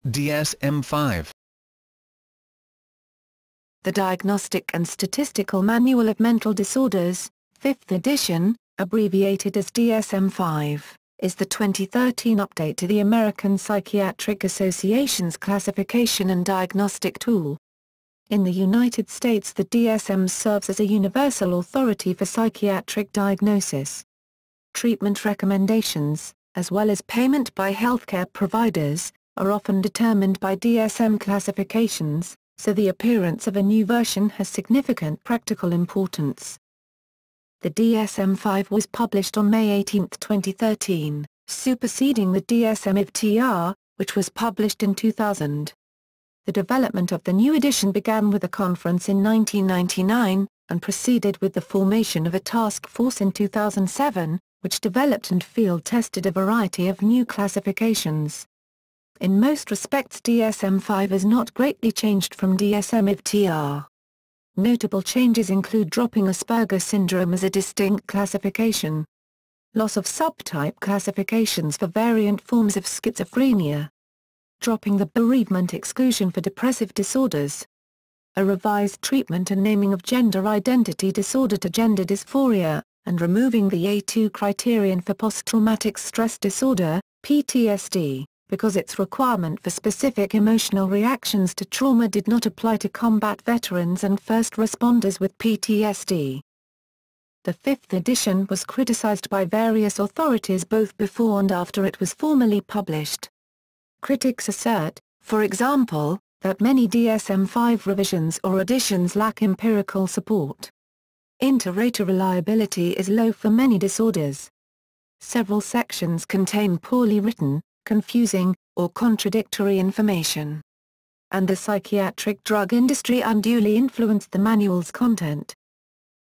DSM-5. The Diagnostic and Statistical Manual of Mental Disorders, 5th edition, abbreviated as DSM-5, is the 2013 update to the American Psychiatric Association's classification and diagnostic tool. In the United States, the DSM serves as a universal authority for psychiatric diagnosis. Treatment recommendations, as well as payment by healthcare providers, are often determined by DSM classifications, so the appearance of a new version has significant practical importance. The DSM-5 was published on May 18, 2013, superseding the DSM-5, which was published in 2000. The development of the new edition began with a conference in 1999, and proceeded with the formation of a task force in 2007, which developed and field-tested a variety of new classifications. In most respects, DSM-5 has not greatly changed from DSM-5. Notable changes include dropping Asperger syndrome as a distinct classification, loss of subtype classifications for variant forms of schizophrenia, dropping the bereavement exclusion for depressive disorders, a revised treatment and naming of gender identity disorder to gender dysphoria, and removing the A2 criterion for post-traumatic stress disorder, PTSD, because its requirement for specific emotional reactions to trauma did not apply to combat veterans and first responders with PTSD. The 5th edition was criticized by various authorities both before and after it was formally published. Critics assert, for example, that many DSM-5 revisions or additions lack empirical support. Inter-rater reliability is low for many disorders. Several sections contain poorly written, confusing, or contradictory information. And the psychiatric drug industry unduly influenced the manual's content.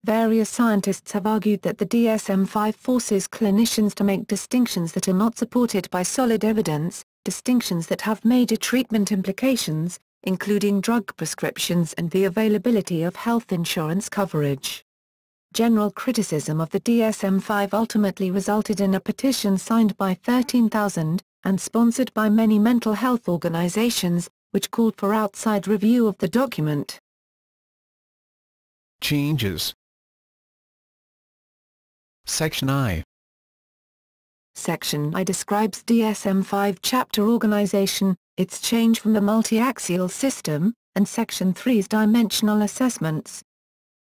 Various scientists have argued that the DSM-5 forces clinicians to make distinctions that are not supported by solid evidence, distinctions that have major treatment implications, including drug prescriptions and the availability of health insurance coverage. General criticism of the DSM-5 ultimately resulted in a petition signed by 13,000, and sponsored by many mental health organizations, which called for outside review of the document. Changes. Section I. Section I describes DSM-5 chapter organization, its change from the multi-axial system, and Section III's dimensional assessments.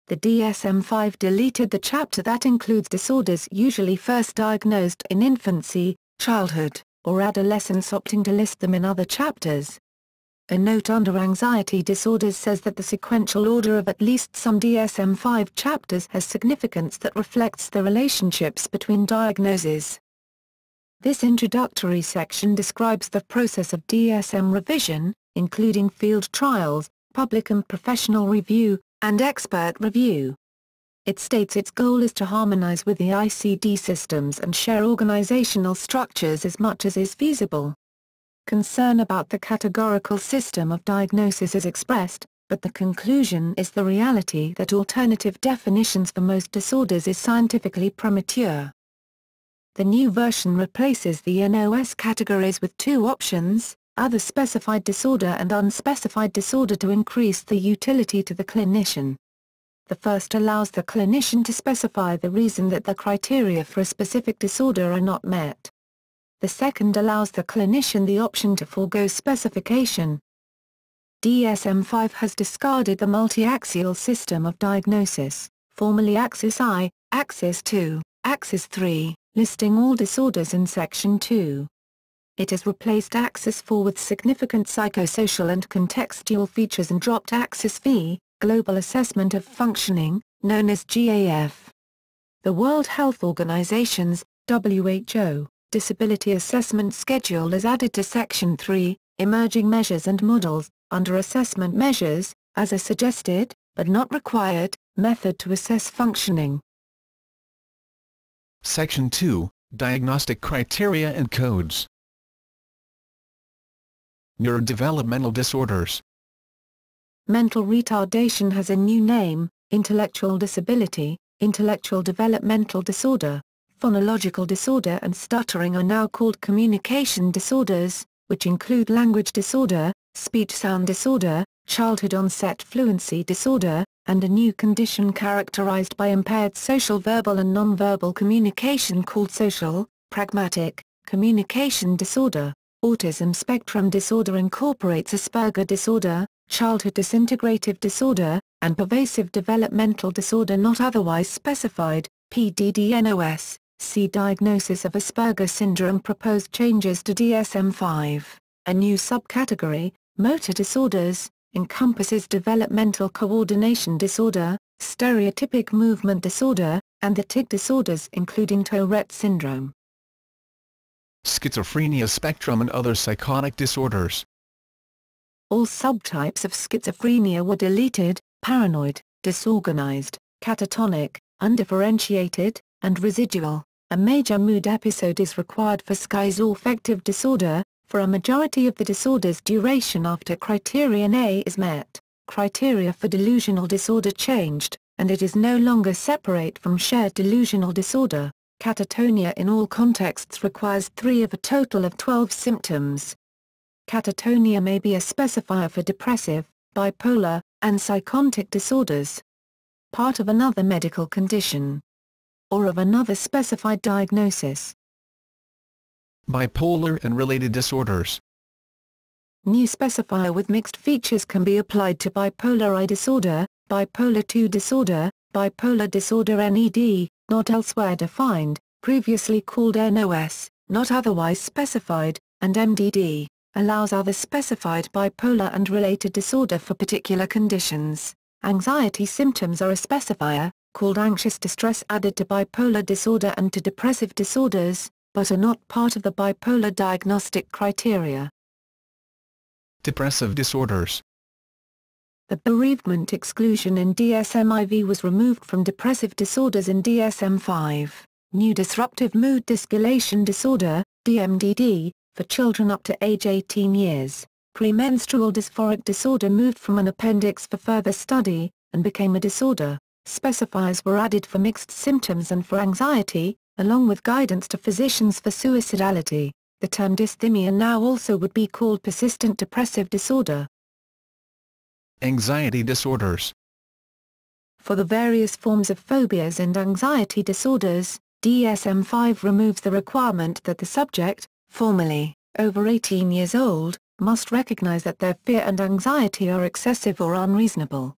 The DSM-5 deleted the chapter that includes disorders usually first diagnosed in infancy, childhood, or adolescence, opting to list them in other chapters. A note under anxiety disorders says that the sequential order of at least some DSM-5 chapters has significance that reflects the relationships between diagnoses. This introductory section describes the process of DSM revision, including field trials, public and professional review, and expert review. It states its goal is to harmonize with the ICD systems and share organizational structures as much as is feasible. Concern about the categorical system of diagnosis is expressed, but the conclusion is the reality that alternative definitions for most disorders is scientifically premature. The new version replaces the NOS categories with two options, other specified disorder and unspecified disorder, to increase the utility to the clinician. The first allows the clinician to specify the reason that the criteria for a specific disorder are not met. The second allows the clinician the option to forego specification. DSM-5 has discarded the multi-axial system of diagnosis, formerly Axis I, Axis II, Axis III, listing all disorders in Section 2. It has replaced Axis IV with significant psychosocial and contextual features and dropped Axis V, Global Assessment of Functioning, known as GAF. The World Health Organization's, WHO, Disability Assessment Schedule is added to Section 3, Emerging Measures and Models, under Assessment Measures, as a suggested, but not required, method to assess functioning. Section 2, Diagnostic Criteria and Codes. Neurodevelopmental disorders. Mental retardation has a new name: intellectual disability, intellectual developmental disorder, phonological disorder and stuttering are now called communication disorders, which include language disorder, speech-sound disorder, childhood-onset fluency disorder, and a new condition characterized by impaired social verbal and nonverbal communication called social, pragmatic, communication disorder. Autism spectrum disorder incorporates Asperger disorder, childhood disintegrative disorder, and pervasive developmental disorder not otherwise specified, PDD-NOS. See Diagnosis of Asperger syndrome. Proposed changes to DSM-5. A new subcategory, motor disorders, encompasses developmental coordination disorder, stereotypic movement disorder, and the tic disorders including Tourette syndrome. Schizophrenia spectrum and other psychotic disorders. All subtypes of schizophrenia were deleted: paranoid, disorganized, catatonic, undifferentiated, and residual. A major mood episode is required for schizoaffective disorder. For a majority of the disorder's duration after criterion A is met, criteria for delusional disorder changed, and it is no longer separate from shared delusional disorder. Catatonia in all contexts requires 3 of a total of 12 symptoms. Catatonia may be a specifier for depressive, bipolar, and psychotic disorders. Part of another medical condition. Or of another specified diagnosis. Bipolar and related disorders. New specifier with mixed features can be applied to bipolar I disorder, bipolar II disorder, bipolar disorder NED, not elsewhere defined, previously called NOS, not otherwise specified, and MDD, allows other specified bipolar and related disorder for particular conditions. Anxiety symptoms are a specifier, called anxious distress, added to bipolar disorder and to depressive disorders, but are not part of the bipolar diagnostic criteria. Depressive disorders. The bereavement exclusion in DSM-IV was removed from depressive disorders in DSM-5. New disruptive mood dysregulation disorder, DMDD, for children up to age 18 years. Premenstrual dysphoric disorder moved from an appendix for further study, and became a disorder. Specifiers were added for mixed symptoms and for anxiety, along with guidance to physicians for suicidality. The term dysthymia now also would be called persistent depressive disorder. Anxiety disorders. For the various forms of phobias and anxiety disorders, DSM-5 removes the requirement that the subject, formally, over 18 years old, must recognize that their fear and anxiety are excessive or unreasonable.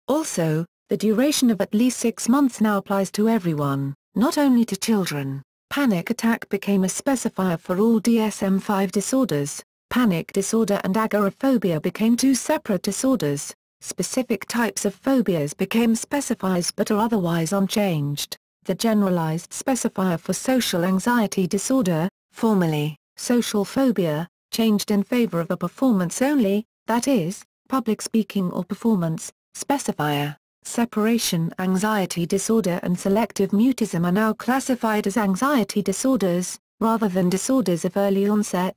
Also, the duration of at least 6 months now applies to everyone, not only to children. Panic attack became a specifier for all DSM-5 disorders. Panic disorder and agoraphobia became 2 separate disorders. Specific types of phobias became specifiers but are otherwise unchanged. The generalized specifier for social anxiety disorder, formerly, social phobia, changed in favor of a performance-only, that is, public speaking or performance, specifier. Separation anxiety disorder and selective mutism are now classified as anxiety disorders, rather than disorders of early onset.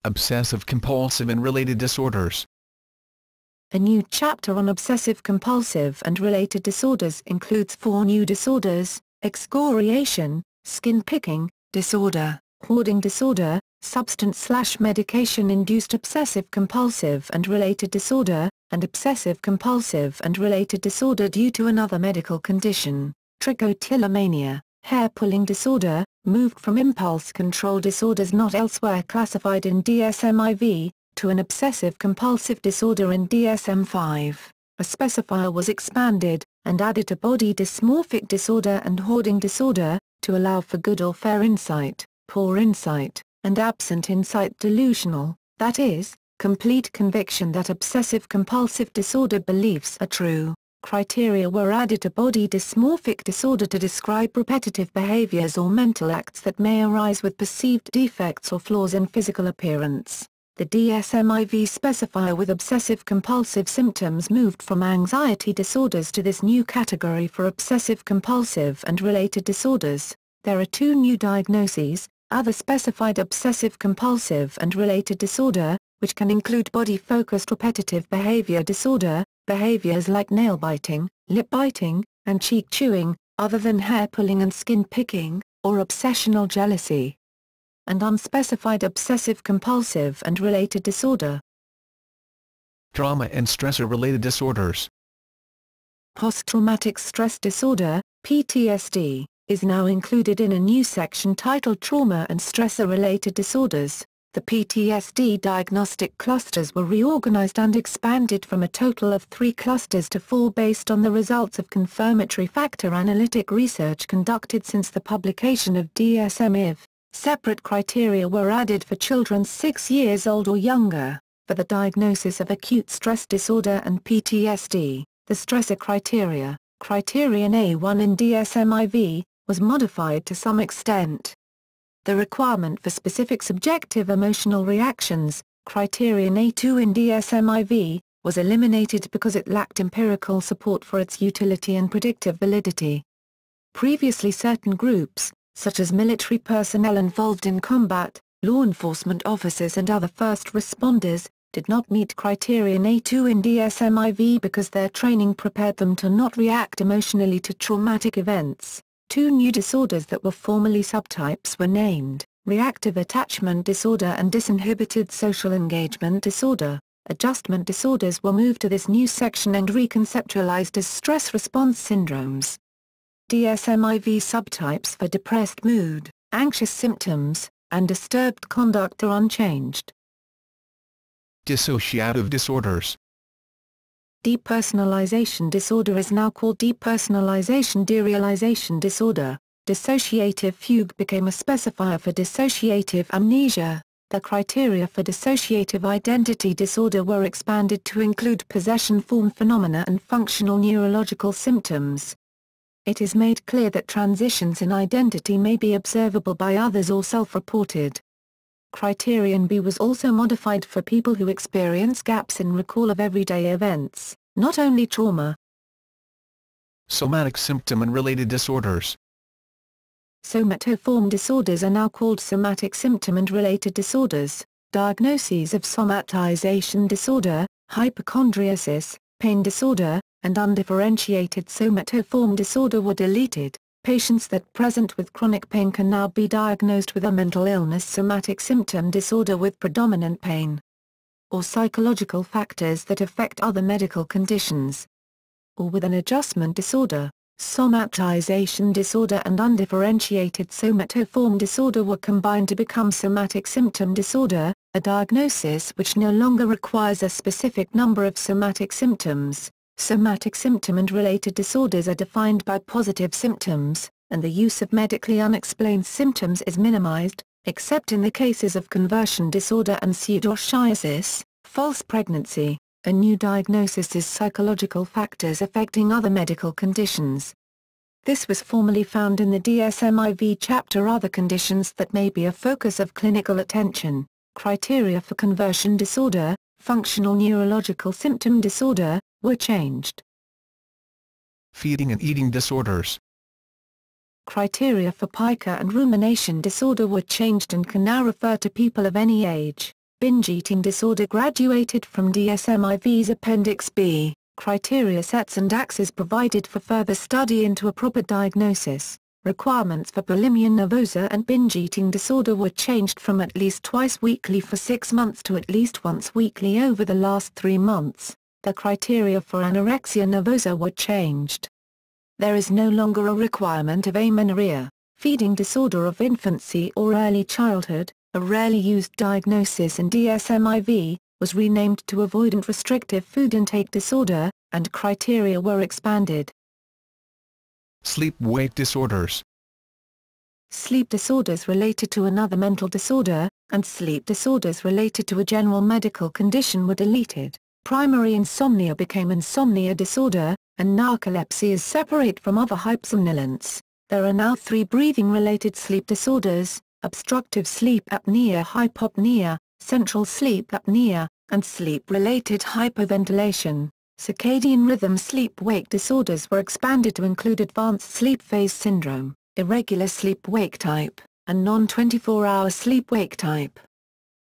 Obsessive-compulsive and related disorders. A new chapter on obsessive-compulsive and related disorders includes 4 new disorders: excoriation, skin-picking disorder, hoarding disorder, substance/medication-induced obsessive-compulsive and related disorder, and obsessive-compulsive and related disorder due to another medical condition, trichotillomania, hair-pulling disorder, moved from impulse control disorders not elsewhere classified in DSM-IV, to an obsessive-compulsive disorder in DSM-5. A specifier was expanded, and added to body dysmorphic disorder and hoarding disorder, to allow for good or fair insight, poor insight, and absent insight delusional, that is, complete conviction that obsessive-compulsive disorder beliefs are true. Criteria were added to body dysmorphic disorder to describe repetitive behaviors or mental acts that may arise with perceived defects or flaws in physical appearance. The DSM-IV specifier with obsessive-compulsive symptoms moved from anxiety disorders to this new category for obsessive-compulsive and related disorders. There are 2 new diagnoses: other specified obsessive-compulsive and related disorder, which can include body-focused repetitive behavior disorder, behaviors like nail-biting, lip-biting, and cheek-chewing, other than hair-pulling and skin-picking, or obsessional jealousy. and unspecified obsessive-compulsive and related disorder. Trauma and stressor-related disorders. Post-traumatic stress disorder, PTSD, is now included in a new section titled Trauma and Stressor-Related Disorders. The PTSD diagnostic clusters were reorganized and expanded from a total of 3 clusters to 4 based on the results of confirmatory factor analytic research conducted since the publication of DSM-5. Separate criteria were added for children 6 years old or younger, for the diagnosis of acute stress disorder and PTSD. The Stressor Criteria, Criterion A1 in DSM-5, was modified to some extent. The requirement for specific subjective emotional reactions, Criterion A2 in DSM-5, was eliminated because it lacked empirical support for its utility and predictive validity. Previously certain groups, such as military personnel involved in combat, law enforcement officers and other first responders, did not meet Criterion A2 in DSM-5 because their training prepared them to not react emotionally to traumatic events. 2 new disorders that were formerly subtypes were named, reactive attachment disorder and disinhibited social engagement disorder. Adjustment disorders were moved to this new section and reconceptualized as stress response syndromes. DSM-5 subtypes for depressed mood, anxious symptoms, and disturbed conduct are unchanged. Dissociative disorders. Depersonalization disorder is now called depersonalization derealization disorder. Dissociative fugue became a specifier for dissociative amnesia. The criteria for dissociative identity disorder were expanded to include possession form phenomena and functional neurological symptoms. It is made clear that transitions in identity may be observable by others or self-reported. Criterion B was also modified for people who experience gaps in recall of everyday events, not only trauma. Somatic symptom and related disorders. Somatoform disorders are now called somatic symptom and related disorders. Diagnoses of somatization disorder, hypochondriasis, pain disorder, and undifferentiated somatoform disorder were deleted. Patients that present with chronic pain can now be diagnosed with a mental illness somatic symptom disorder with predominant pain, or psychological factors that affect other medical conditions, or with an adjustment disorder. Somatization disorder and undifferentiated somatoform disorder were combined to become somatic symptom disorder, a diagnosis which no longer requires a specific number of somatic symptoms. Somatic symptom and related disorders are defined by positive symptoms, and the use of medically unexplained symptoms is minimized, except in the cases of conversion disorder and pseudoschiasis, false pregnancy. A new diagnosis is psychological factors affecting other medical conditions. This was formerly found in the DSM-5 chapter Other Conditions that may be a focus of clinical attention. Criteria for conversion disorder, functional neurological symptom disorder, were changed. Feeding and eating disorders. Criteria for pica and rumination disorder were changed and can now refer to people of any age. Binge eating disorder graduated from DSM-5's Appendix B. Criteria sets and axes provided for further study into a proper diagnosis. Requirements for bulimia nervosa and binge eating disorder were changed from at least twice weekly for 6 months to at least once weekly over the last 3 months. The criteria for anorexia nervosa were changed. There is no longer a requirement of amenorrhea, feeding disorder of infancy or early childhood. A rarely used diagnosis in DSM-5, was renamed to avoidant restrictive food intake disorder, and criteria were expanded. Sleep-wake disorders. Sleep disorders related to another mental disorder, and sleep disorders related to a general medical condition were deleted. Primary insomnia became insomnia disorder, and narcolepsy is separate from other hypsomnolence. There are now 3 breathing-related sleep disorders: obstructive sleep apnea hypopnea, central sleep apnea, and sleep-related hypoventilation. Circadian rhythm sleep-wake disorders were expanded to include advanced sleep phase syndrome, irregular sleep-wake type, and non-24-hour sleep-wake type.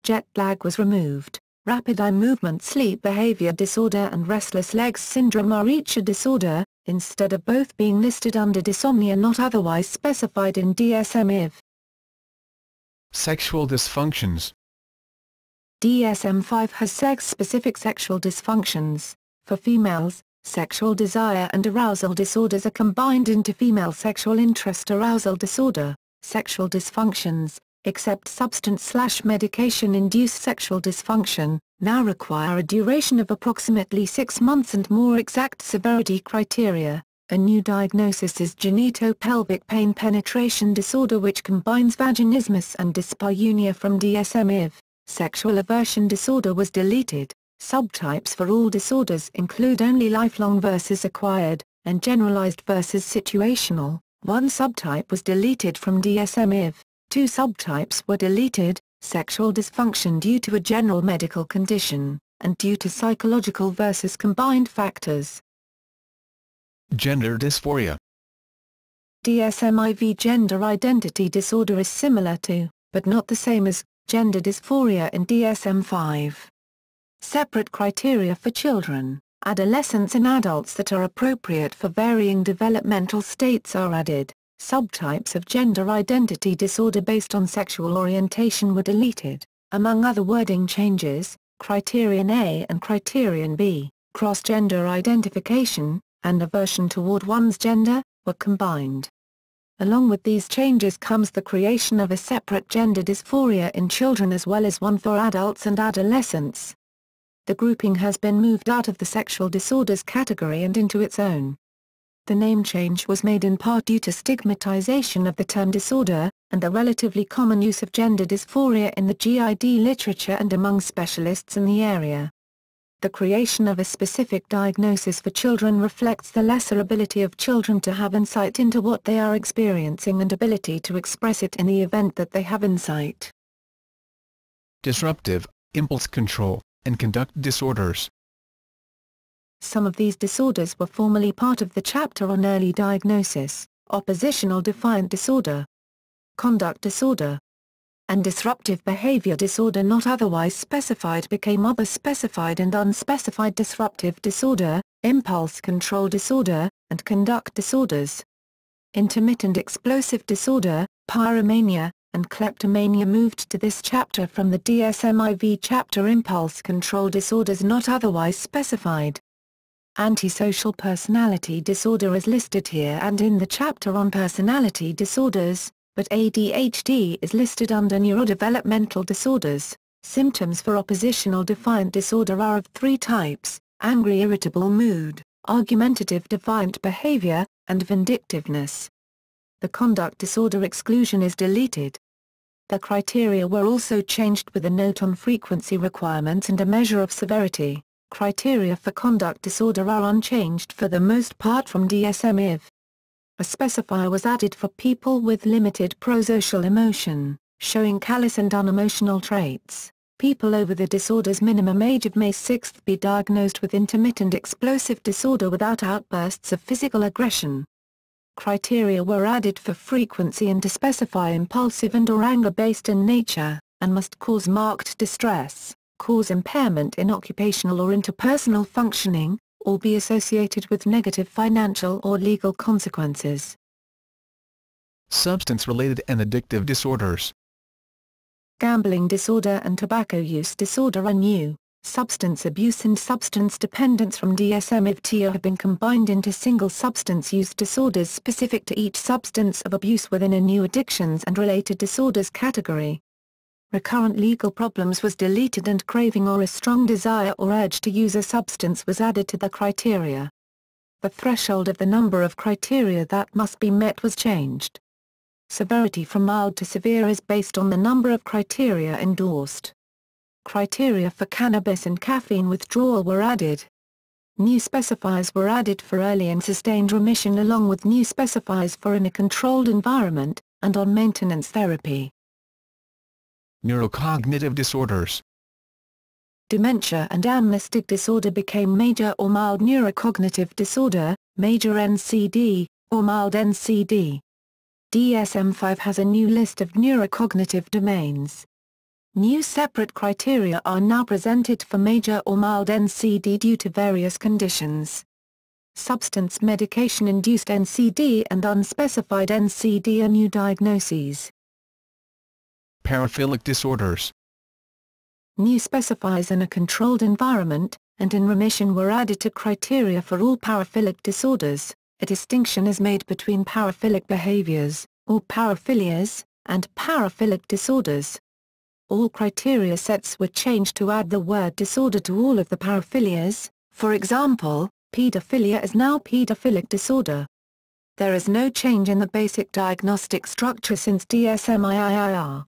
Jet lag was removed. Rapid eye movement sleep behavior disorder and restless legs syndrome are each a disorder, instead of both being listed under dysomnia not otherwise specified in DSM-5. Sexual dysfunctions. DSM-5 has sex-specific sexual dysfunctions. For females, sexual desire and arousal disorders are combined into female sexual interest arousal disorder. Sexual dysfunctions, except substance/medication-induced sexual dysfunction, now require a duration of approximately 6 months and more exact severity criteria. A new diagnosis is genitopelvic pain penetration disorder, which combines vaginismus and dyspareunia from DSM-5. Sexual aversion disorder was deleted. Subtypes for all disorders include only lifelong versus acquired, and generalized versus situational. One subtype was deleted from DSM-5. 2 subtypes were deleted: sexual dysfunction due to a general medical condition, and due to psychological versus combined factors. Gender dysphoria. DSM-5 gender identity disorder is similar to, but not the same as, gender dysphoria in DSM-5. Separate criteria for children, adolescents and adults that are appropriate for varying developmental states are added. Subtypes of gender identity disorder based on sexual orientation were deleted. Among other wording changes, Criterion A and Criterion B, cross-gender identification, and aversion toward one's gender, were combined. Along with these changes comes the creation of a separate gender dysphoria in children as well as one for adults and adolescents. The grouping has been moved out of the sexual disorders category and into its own. The name change was made in part due to stigmatization of the term disorder, and the relatively common use of gender dysphoria in the GID literature and among specialists in the area. The creation of a specific diagnosis for children reflects the lesser ability of children to have insight into what they are experiencing and ability to express it in the event that they have insight. Disruptive, impulse control, and conduct disorders. Some of these disorders were formerly part of the chapter on early diagnosis: oppositional defiant disorder, conduct disorder, and disruptive behavior disorder not otherwise specified became other specified and unspecified disruptive disorder, impulse control disorder, and conduct disorders. Intermittent explosive disorder, pyromania, and kleptomania moved to this chapter from the DSM-5 chapter. Impulse control disorders not otherwise specified. Antisocial personality disorder is listed here and in the chapter on personality disorders, but ADHD is listed under neurodevelopmental disorders. Symptoms for oppositional defiant disorder are of 3 types: angry irritable mood, argumentative defiant behavior, and vindictiveness. The conduct disorder exclusion is deleted. The criteria were also changed with a note on frequency requirements and a measure of severity. Criteria for conduct disorder are unchanged for the most part from DSM-5. A specifier was added for people with limited prosocial emotion, showing callous and unemotional traits. People over the disorder's minimum age of May 6 be diagnosed with intermittent explosive disorder without outbursts of physical aggression. Criteria were added for frequency and to specify impulsive and/or anger-based in nature, and must cause marked distress, cause impairment in occupational or interpersonal functioning, or be associated with negative financial or legal consequences. Substance-related and addictive disorders. Gambling disorder and tobacco use disorder are new. Substance abuse and substance dependence from DSM-5 have been combined into single substance use disorders specific to each substance of abuse within a new addictions and related disorders category. Recurrent legal problems was deleted and craving or a strong desire or urge to use a substance was added to the criteria. The threshold of the number of criteria that must be met was changed. Severity from mild to severe is based on the number of criteria endorsed. Criteria for cannabis and caffeine withdrawal were added. New specifiers were added for early and sustained remission along with new specifiers for in a controlled environment, and on maintenance therapy. Neurocognitive disorders. Dementia and amnestic disorder became major or mild neurocognitive disorder, major NCD, or mild NCD. DSM-5 has a new list of neurocognitive domains. New separate criteria are now presented for major or mild NCD due to various conditions. Substance medication-induced NCD and unspecified NCD are new diagnoses. Paraphilic disorders. New specifiers in a controlled environment, and in remission were added to criteria for all paraphilic disorders. A distinction is made between paraphilic behaviors, or paraphilias, and paraphilic disorders. All criteria sets were changed to add the word disorder to all of the paraphilias. For example, pedophilia is now pedophilic disorder. There is no change in the basic diagnostic structure since DSM-5.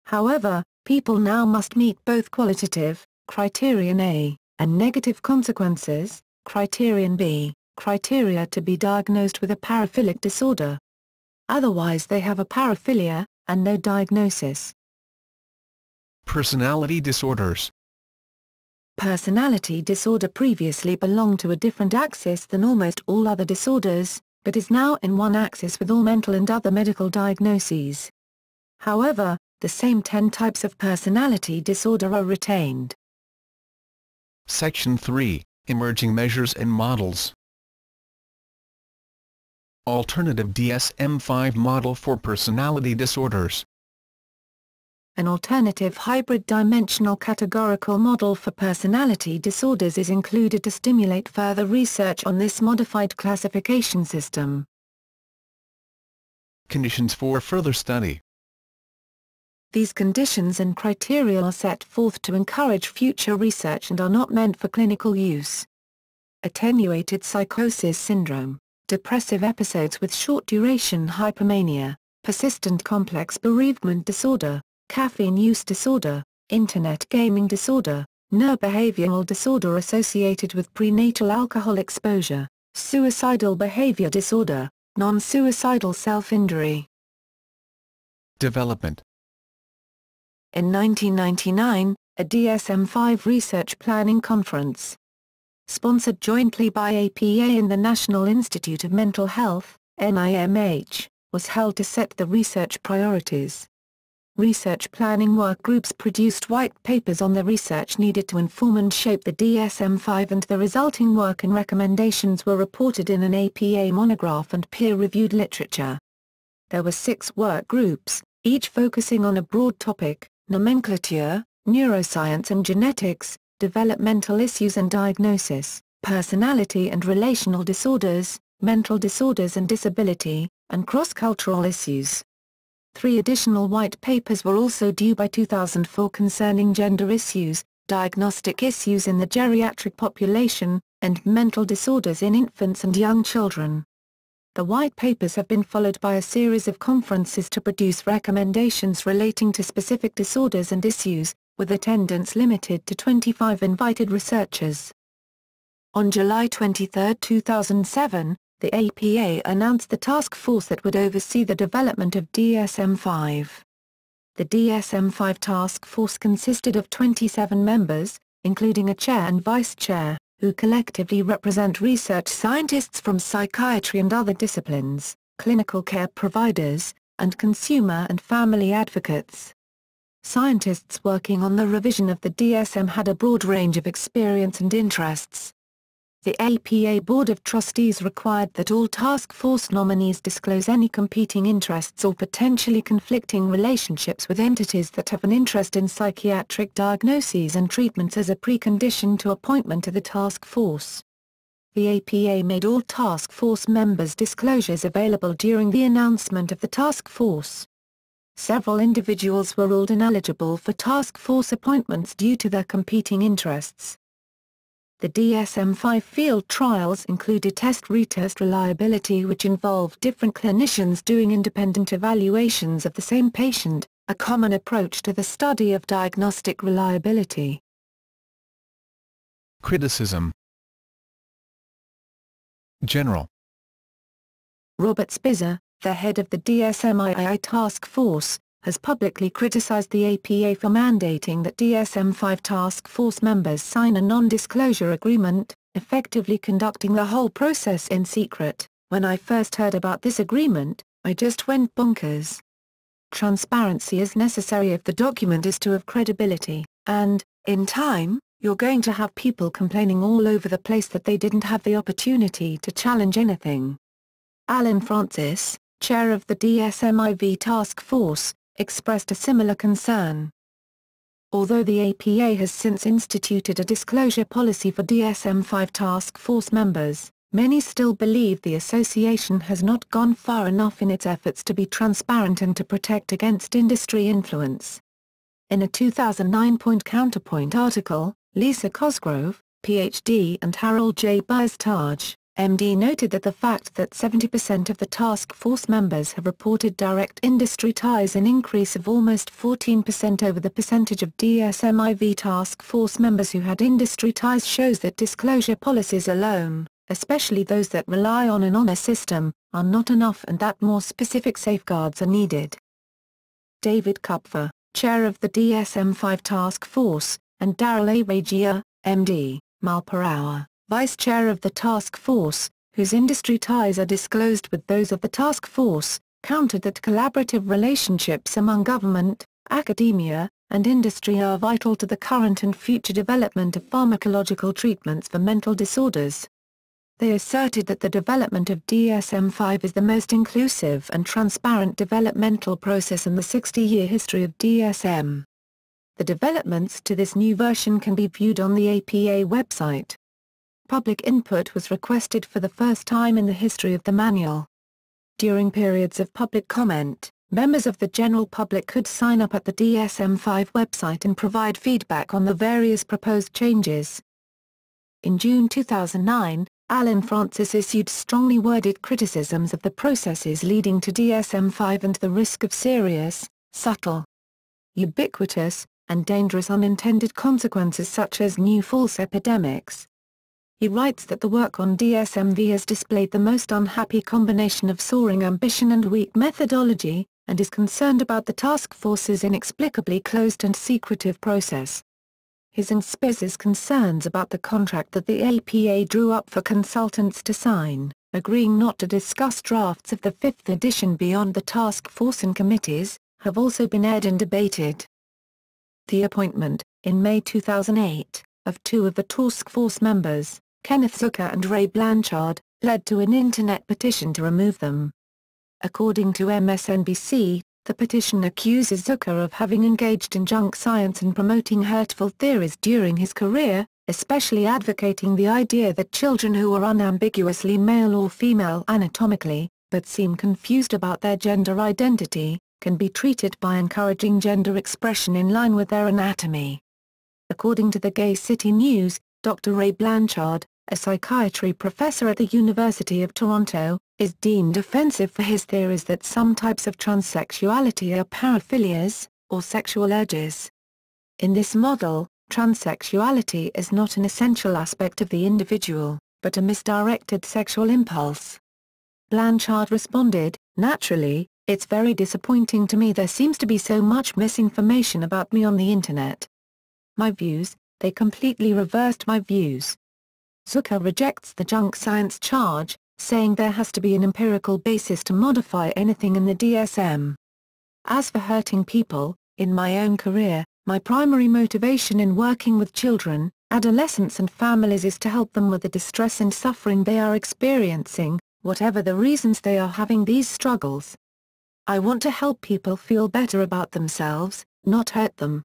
However, people now must meet both qualitative, criterion A, and negative consequences, criterion B, criteria to be diagnosed with a paraphilic disorder. Otherwise they have a paraphilia, and no diagnosis. Personality disorders. Personality disorder previously belonged to a different axis than almost all other disorders, but is now in one axis with all mental and other medical diagnoses. However, the same 10 types of personality disorder are retained. Section 3, Emerging Measures and Models. Alternative DSM-5 model for personality disorders. An alternative hybrid dimensional categorical model for personality disorders is included to stimulate further research on this modified classification system. Conditions for further study. These conditions and criteria are set forth to encourage future research and are not meant for clinical use. Attenuated psychosis syndrome, depressive episodes with short-duration hypomania, persistent complex bereavement disorder, caffeine use disorder, internet gaming disorder, neurobehavioral disorder associated with prenatal alcohol exposure, suicidal behavior disorder, non-suicidal self-injury. Development. In 1999, a DSM-5 research planning conference, sponsored jointly by APA and the National Institute of Mental Health, NIMH, was held to set the research priorities. Research planning work groups produced white papers on the research needed to inform and shape the DSM-5, and the resulting work and recommendations were reported in an APA monograph and peer-reviewed literature. There were 6 work groups, each focusing on a broad topic: nomenclature, neuroscience and genetics, developmental issues and diagnosis, personality and relational disorders, mental disorders and disability, and cross-cultural issues. 3 additional white papers were also due by 2004 concerning gender issues, diagnostic issues in the geriatric population, and mental disorders in infants and young children. The white papers have been followed by a series of conferences to produce recommendations relating to specific disorders and issues, with attendance limited to 25 invited researchers. On July 23, 2007, the APA announced the task force that would oversee the development of DSM-5. The DSM-5 task force consisted of 27 members, including a chair and vice chair, who collectively represent research scientists from psychiatry and other disciplines, clinical care providers, and consumer and family advocates. Scientists working on the revision of the DSM had a broad range of experience and interests. The APA Board of Trustees required that all task force nominees disclose any competing interests or potentially conflicting relationships with entities that have an interest in psychiatric diagnoses and treatments as a precondition to appointment to the task force. The APA made all task force members' disclosures available during the announcement of the task force. Several individuals were ruled ineligible for task force appointments due to their competing interests. The DSM-5 field trials included test-retest reliability, which involved different clinicians doing independent evaluations of the same patient, a common approach to the study of diagnostic reliability. Criticism. General. Robert Spitzer, the head of the DSM-II task force, has publicly criticized the APA for mandating that DSM-5 task force members sign a non-disclosure agreement, effectively conducting the whole process in secret. "When I first heard about this agreement, I just went bonkers. Transparency is necessary if the document is to have credibility, and, in time, you're going to have people complaining all over the place that they didn't have the opportunity to challenge anything." Alan Francis, chair of the DSM-IV task force, expressed a similar concern. Although the APA has since instituted a disclosure policy for DSM-5 task force members, many still believe the association has not gone far enough in its efforts to be transparent and to protect against industry influence. In a 2009 Point Counterpoint article, Lisa Cosgrove, Ph.D. and Harold J. Burstage, M.D. noted that the fact that 70% of the task force members have reported direct industry ties, an increase of almost 14% over the percentage of DSM-IV task force members who had industry ties, shows that disclosure policies alone, especially those that rely on an honor system, are not enough and that more specific safeguards are needed. David Kupfer, chair of the DSM-5 task force, and Daryl A. Regia, M.D., Malparour, vice chair of the task force, whose industry ties are disclosed with those of the task force, countered that collaborative relationships among government, academia, and industry are vital to the current and future development of pharmacological treatments for mental disorders. They asserted that the development of DSM-5 is the most inclusive and transparent developmental process in the 60-year history of DSM. The developments to this new version can be viewed on the APA website. Public input was requested for the first time in the history of the manual. During periods of public comment, members of the general public could sign up at the DSM-5 website and provide feedback on the various proposed changes. In June 2009, Alan Francis issued strongly worded criticisms of the processes leading to DSM-5 and the risk of serious, subtle, ubiquitous, and dangerous unintended consequences such as new false epidemics. He writes that the work on DSM-V has displayed the most unhappy combination of soaring ambition and weak methodology, and is concerned about the task force's inexplicably closed and secretive process. His and Spez's concerns about the contract that the APA drew up for consultants to sign, agreeing not to discuss drafts of the 5th edition beyond the task force and committees, have also been aired and debated. The appointment, in May 2008, of two of the task force members, Kenneth Zucker and Ray Blanchard, led to an internet petition to remove them. According to MSNBC, the petition accuses Zucker of having engaged in junk science and promoting hurtful theories during his career, especially advocating the idea that children who are unambiguously male or female anatomically, but seem confused about their gender identity, can be treated by encouraging gender expression in line with their anatomy. According to the Gay City News, Dr. Ray Blanchard, a psychiatry professor at the University of Toronto, is deemed offensive for his theories that some types of transsexuality are paraphilias, or sexual urges. In this model, transsexuality is not an essential aspect of the individual, but a misdirected sexual impulse. Blanchard responded, "Naturally, it's very disappointing to me there seems to be so much misinformation about me on the internet. My views, they completely reversed my views." Zucker rejects the junk science charge, saying there has to be an empirical basis to modify anything in the DSM. As for hurting people, in my own career, my primary motivation in working with children, adolescents and families is to help them with the distress and suffering they are experiencing, whatever the reasons they are having these struggles. I want to help people feel better about themselves, not hurt them.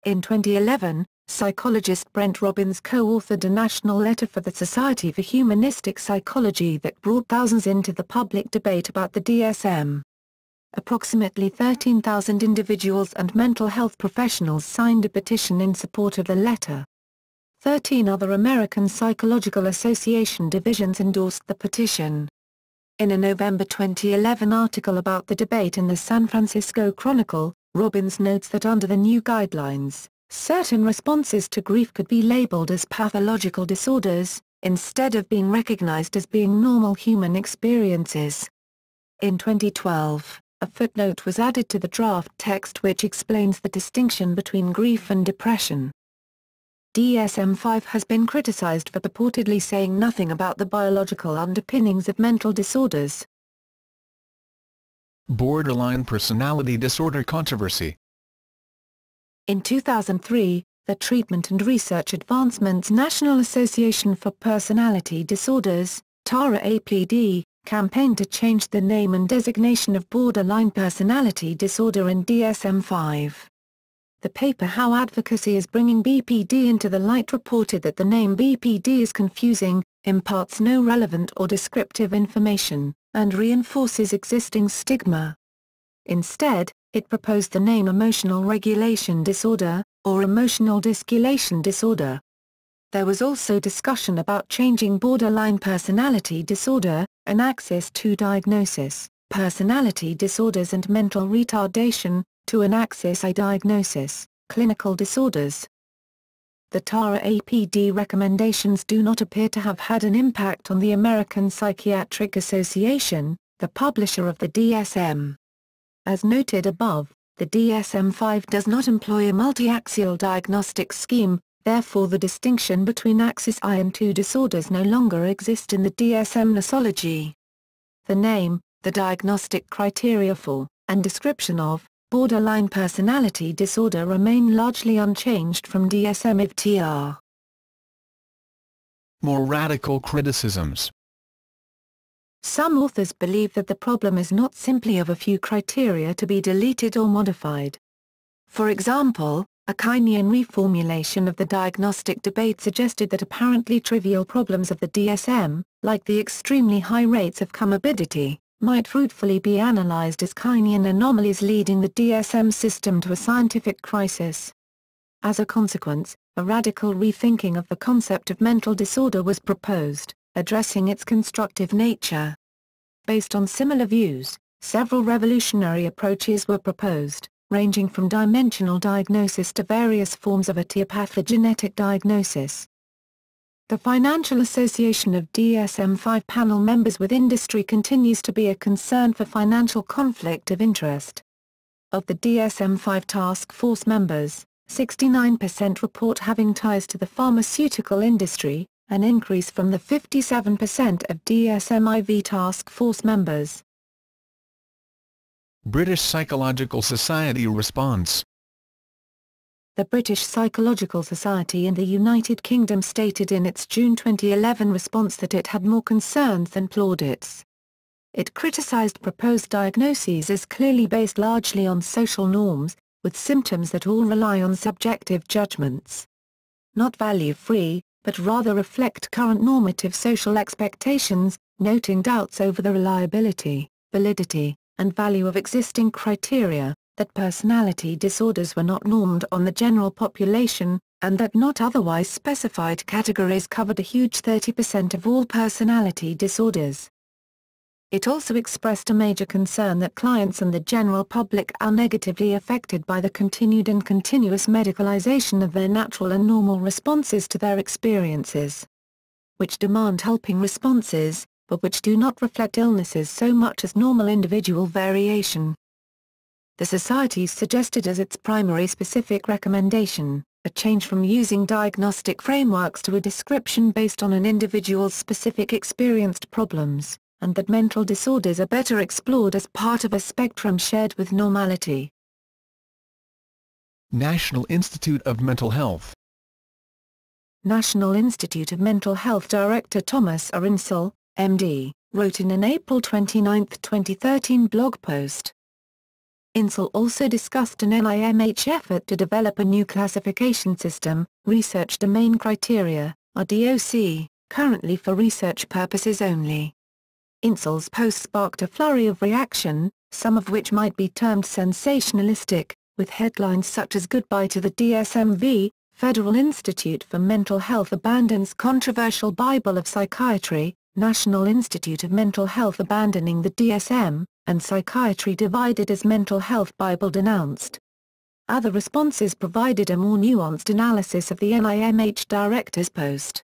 In 2011, psychologist Brent Robbins co-authored a national letter for the Society for Humanistic Psychology that brought thousands into the public debate about the DSM. Approximately 13,000 individuals and mental health professionals signed a petition in support of the letter. 13 other American Psychological Association divisions endorsed the petition. In a November 2011 article about the debate in the San Francisco Chronicle, Robbins notes that under the new guidelines, certain responses to grief could be labeled as pathological disorders, instead of being recognized as being normal human experiences. In 2012, a footnote was added to the draft text which explains the distinction between grief and depression. DSM-5 has been criticized for purportedly saying nothing about the biological underpinnings of mental disorders. Borderline personality disorder controversy. In 2003, the Treatment and Research Advancements National Association for Personality Disorders, TARA-APD, campaigned to change the name and designation of borderline personality disorder in DSM-5. The paper How Advocacy is Bringing BPD into the Light reported that the name BPD is confusing, imparts no relevant or descriptive information, and reinforces existing stigma. Instead, it proposed the name Emotional Regulation Disorder, or Emotional Dysregulation Disorder. There was also discussion about changing borderline personality disorder, an Axis II diagnosis, personality disorders and mental retardation, to an Axis I diagnosis, clinical disorders. The TARA-APD recommendations do not appear to have had an impact on the American Psychiatric Association, the publisher of the DSM. As noted above, the DSM-5 does not employ a multi-axial diagnostic scheme, therefore the distinction between Axis I and II disorders no longer exist in the DSM nosology. The name, the diagnostic criteria for, and description of, borderline personality disorder remain largely unchanged from DSM-5-TR. More radical criticisms. Some authors believe that the problem is not simply of a few criteria to be deleted or modified. For example, a Keynesian reformulation of the diagnostic debate suggested that apparently trivial problems of the DSM, like the extremely high rates of comorbidity, might fruitfully be analyzed as Keynesian anomalies, leading the DSM system to a scientific crisis. As a consequence, a radical rethinking of the concept of mental disorder was proposed, addressing its constructive nature. Based on similar views, several revolutionary approaches were proposed, ranging from dimensional diagnosis to various forms of etiopathogenetic diagnosis. The Financial Association of DSM-5 panel members with industry continues to be a concern for financial conflict of interest. Of the DSM-5 task force members, 69% report having ties to the pharmaceutical industry, an increase from the 57% of DSM-IV task force members. British Psychological Society response. The British Psychological Society in the United Kingdom stated in its June 2011 response that it had more concerns than plaudits. It criticised proposed diagnoses as clearly based largely on social norms, with symptoms that all rely on subjective judgments. Not value-free, but rather reflect current normative social expectations, noting doubts over the reliability, validity, and value of existing criteria, that personality disorders were not normed on the general population, and that not otherwise specified categories covered a huge 30% of all personality disorders. It also expressed a major concern that clients and the general public are negatively affected by the continued and continuous medicalization of their natural and normal responses to their experiences, which demand helping responses, but which do not reflect illnesses so much as normal individual variation. The Society suggested as its primary specific recommendation, a change from using diagnostic frameworks to a description based on an individual's specific experienced problems, and that mental disorders are better explored as part of a spectrum shared with normality. National Institute of Mental Health. National Institute of Mental Health Director Thomas R. Insel, MD, wrote in an April 29, 2013 blog post. Insel also discussed an NIMH effort to develop a new classification system, Research Domain Criteria, RDoC, currently for research purposes only. Insel's post sparked a flurry of reaction, some of which might be termed sensationalistic, with headlines such as "Goodbye to the DSM-V, Federal Institute for Mental Health abandons controversial Bible of Psychiatry, National Institute of Mental Health abandoning the DSM, and Psychiatry divided as Mental Health Bible denounced." Other responses provided a more nuanced analysis of the NIMH director's post.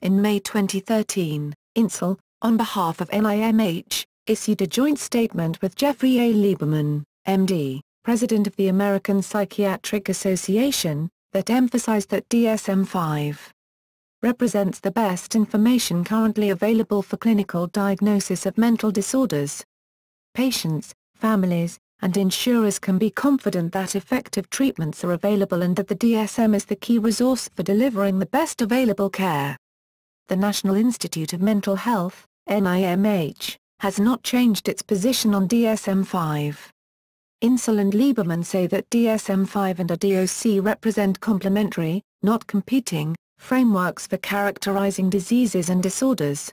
In May 2013, Insel, on behalf of NIMH, issued a joint statement with Jeffrey A. Lieberman, MD, President of the American Psychiatric Association, that emphasized that DSM-5 represents the best information currently available for clinical diagnosis of mental disorders. Patients, families, and insurers can be confident that effective treatments are available and that the DSM is the key resource for delivering the best available care. The National Institute of Mental Health, NIMH, has not changed its position on DSM-5. Insel and Lieberman say that DSM-5 and DOC represent complementary, not competing, frameworks for characterizing diseases and disorders.